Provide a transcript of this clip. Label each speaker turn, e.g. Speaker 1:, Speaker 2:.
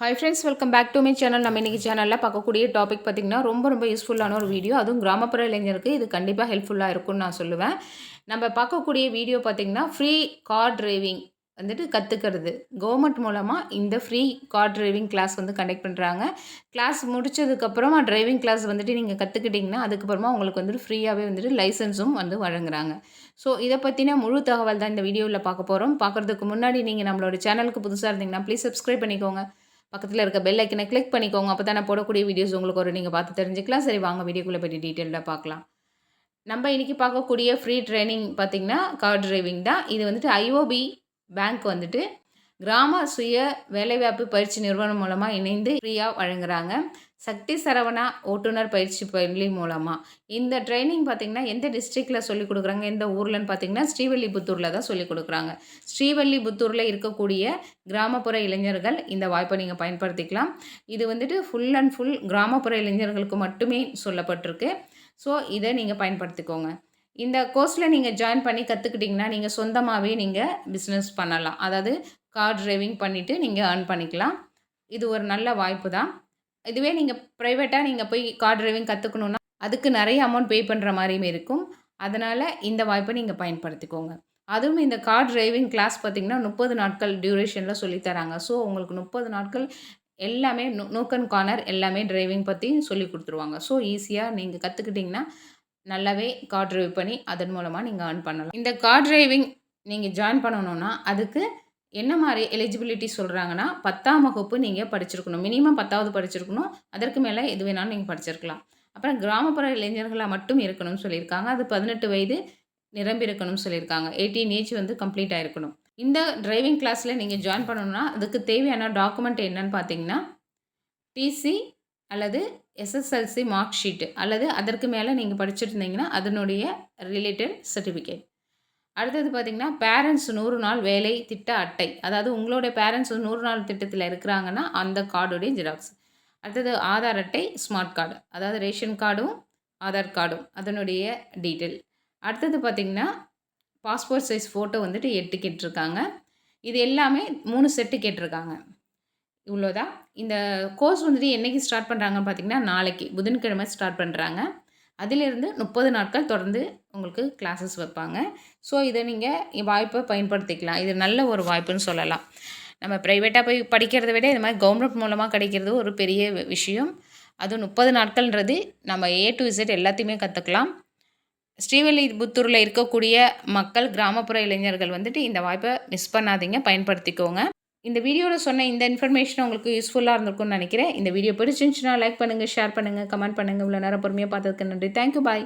Speaker 1: Hi friends, welcome back to my channel. நம்ம இன்றைக்கி சேனலில் பார்க்கக்கூடிய டாபிக் பார்த்திங்கன்னா ரொம்ப யூஸ்ஃபுல்லான ஒரு வீடியோ. அதுவும் கிராமப்புற இளைஞருக்கு இது கண்டிப்பாக ஹெல்ப்ஃபுல்லாக இருக்கும்னு நான் சொல்லுவேன். நம்ம பார்க்கக்கூடிய வீடியோ பார்த்திங்கன்னா ஃப்ரீ கார் டிரைவிங் வந்துட்டு கற்றுக்கிறது. கவர்மெண்ட் மூலமாக இந்த ஃப்ரீ கார் டிரைவிங் கிளாஸ் வந்து கண்டக்ட் பண்ணுறாங்க. கிளாஸ் முடித்ததுக்கப்புறமா டிரைவிங் கிளாஸ் வந்துட்டு நீங்கள் கற்றுக்கிட்டிங்கன்னா அதுக்கப்புறமா உங்களுக்கு வந்துட்டு ஃப்ரீயாகவே வந்துட்டு லைசன்ஸும் வந்து வழங்குறாங்க. ஸோ இதை பற்றின முழு தகவல் தான் இந்த வீடியோவில் பார்க்க போகிறோம். பார்க்குறதுக்கு முன்னாடி நீங்கள் நம்மளோட சேனலுக்கு புதுசாக இருந்தீங்கன்னா ப்ளீஸ் சப்ஸ்கிரைப் பண்ணிக்கோங்க. பக்கத்தில் இருக்க பெல் ஐக்கனை கிளிக் பண்ணிக்கோங்க. அப்போ தான் நான் போடக்கூடிய வீடியோஸ் உங்களுக்கு நீங்கள் பார்த்து தெரிஞ்சுக்கலாம். சரி, வாங்க வீடியோக்குள்ளே போய்ட்டு டீட்டெயிலாக பார்க்கலாம். நம்ம இன்றைக்கி பார்க்கக்கூடிய ஃப்ரீ ட்ரைனிங் பார்த்திங்கன்னா கார் டிரைவிங் தான். இது வந்துட்டு ஐஓபி பேங்க் வந்துட்டு கிராம சுய வேலைவாய்ப்பு பயிற்சி நிறுவனம் மூலமாக இணைந்து ஃப்ரீயாக வழங்குறாங்க. சக்தி சரவணா ஓட்டுநர் பயிற்சி பள்ளி மூலமாக இந்த ட்ரைனிங் பார்த்திங்கன்னா எந்த டிஸ்ட்ரிக்டில் சொல்லிக் கொடுக்குறாங்க, எந்த ஊர்லன்னு பார்த்திங்கன்னா ஸ்ரீவில்லிபுத்தூரில் தான் சொல்லிக் கொடுக்குறாங்க. ஸ்ரீவில்லிபுத்தூரில் இருக்கக்கூடிய கிராமப்புற இளைஞர்கள் இந்த வாய்ப்பை நீங்கள் பயன்படுத்திக்கலாம். இது வந்துட்டு ஃபுல் அண்ட் ஃபுல் கிராமப்புற இளைஞர்களுக்கு மட்டுமே சொல்லப்பட்டிருக்கு. ஸோ இதை நீங்கள் பயன்படுத்திக்கோங்க. இந்த கோர்ஸில் நீங்கள் ஜாயின் பண்ணி கற்றுக்கிட்டிங்கன்னா நீங்கள் சொந்தமாகவே நீங்கள் பிஸ்னஸ் பண்ணலாம். அதாவது கார் டிரைவிங் பண்ணிவிட்டு நீங்கள் ஏர்ன் பண்ணிக்கலாம். இது ஒரு நல்ல வாய்ப்பு தான். இதுவே நீங்கள் ப்ரைவேட்டாக நீங்கள் போய் கார் டிரைவிங் கற்றுக்கணுன்னா அதுக்கு நிறைய அமௌண்ட் பே பண்ணுற மாதிரியும் இருக்கும். அதனால் இந்த வாய்ப்பை நீங்கள் பயன்படுத்திக்கோங்க. அதுவும் இந்த கார் டிரைவிங் கிளாஸ் பார்த்திங்கன்னா 30 நாட்கள் டியூரேஷனில் சொல்லித்தராங்க. ஸோ உங்களுக்கு 30 நாட்கள் எல்லாமே நூக் அண்ட் கார்னர் எல்லாமே டிரைவிங் பற்றி சொல்லி கொடுத்துருவாங்க. ஸோ ஈஸியாக நீங்கள் கற்றுக்கிட்டிங்கன்னா நல்லாவே கார் டிரைவ் பண்ணி அதன் மூலமாக நீங்கள் ஏர்ன் பண்ணலாம். இந்த கார் டிரைவிங் நீங்கள் ஜாயின் பண்ணணுன்னா அதுக்கு என்ன மாதிரி எலிஜிபிலிட்டி சொல்கிறாங்கன்னா 10ஆம் வகுப்பு நீங்கள் படிச்சிருக்கணும். மினிமம் 10வது படிச்சிருக்கணும். அதற்கு மேலே எது வேணாலும் நீங்கள் படிச்சிருக்கலாம். அப்புறம் கிராமப்புற இளைஞர்களாக மட்டும் இருக்கணும்னு சொல்லியிருக்காங்க. அது 18 வயது நிரம்பி இருக்கணும்னு சொல்லியிருக்காங்க. 18 ஏஜ் வந்து கம்ப்ளீட் ஆகிருக்கணும். இந்த டிரைவிங் கிளாஸில் நீங்கள் ஜாயின் பண்ணணும்னா அதுக்கு தேவையான டாக்குமெண்ட் என்னன்னு பார்த்தீங்கன்னா டிசி அல்லது எஸ்எஸ்எல்சி மார்க் ஷீட்டு அல்லது அதற்கு மேலே நீங்கள் படிச்சுருந்தீங்கன்னா அதனுடைய ரிலேட்டட் சர்டிஃபிகேட். அடுத்தது பார்த்திங்கன்னா பேரண்ட்ஸ் 100 நாள் வேலை திட்ட அட்டை. அதாவது உங்களுடைய பேரண்ட்ஸ் 100 நாள் திட்டத்தில் இருக்கிறாங்கன்னா அந்த கார்டுடைய ஜெராக்ஸ். அடுத்தது ஆதார் அட்டை, ஸ்மார்ட் கார்டு, அதாவது ரேஷன் கார்டும் ஆதார் கார்டும் அதனுடைய டீட்டெயில். அடுத்தது பார்த்திங்கன்னா பாஸ்போர்ட் சைஸ் ஃபோட்டோ வந்துட்டு 8 கேட்டிருக்காங்க. இது எல்லாமே 3 செட்டு கேட்டிருக்காங்க. இவ்வளோதான். இந்த கோர்ஸ் வந்துட்டு என்றைக்கு ஸ்டார்ட் பண்ணுறாங்கன்னு பார்த்திங்கன்னா நாளைக்கு புதன்கிழமை ஸ்டார்ட் பண்ணுறாங்க. அதிலிருந்து 30 நாட்கள் தொடர்ந்து உங்களுக்கு கிளாஸஸ் வைப்பாங்க. ஸோ இதை நீங்கள் வாய்ப்பை பயன்படுத்திக்கலாம். இது நல்ல ஒரு வாய்ப்புன்னு சொல்லலாம். நம்ம ப்ரைவேட்டாக போய் படிக்கிறத விட இது மாதிரி கவர்மெண்ட் மூலமாக கிடைக்கிறது ஒரு பெரிய விஷயம். அதுவும் 30 நாட்கள்ன்றது நம்ம A to Z எல்லாத்தையுமே கற்றுக்கலாம். ஸ்ரீவில்லிபுத்தூரில் இருக்கக்கூடிய மக்கள், கிராமப்புற இளைஞர்கள் வந்துட்டு இந்த வாய்ப்பை மிஸ் பண்ணாதீங்க, பயன்படுத்திக்கோங்க. இந்த வீடியோவில் சொன்ன இந்த இன்ஃபர்மேஷன் உங்களுக்கு யூஸ்ஃபுல்லாக இருந்திருக்கும்னு நினைக்கிறேன். இந்த வீடியோ பிடிச்சிருந்துச்சுன்னா லைக் பண்ணுங்கள், ஷேர் பண்ணுங்கள், கமெண்ட் பண்ணுங்கள். இவ்வளோ நேரம் பொறுமையாக பார்த்ததுக்கு நன்றி. தேங்க்யூ, பாய்.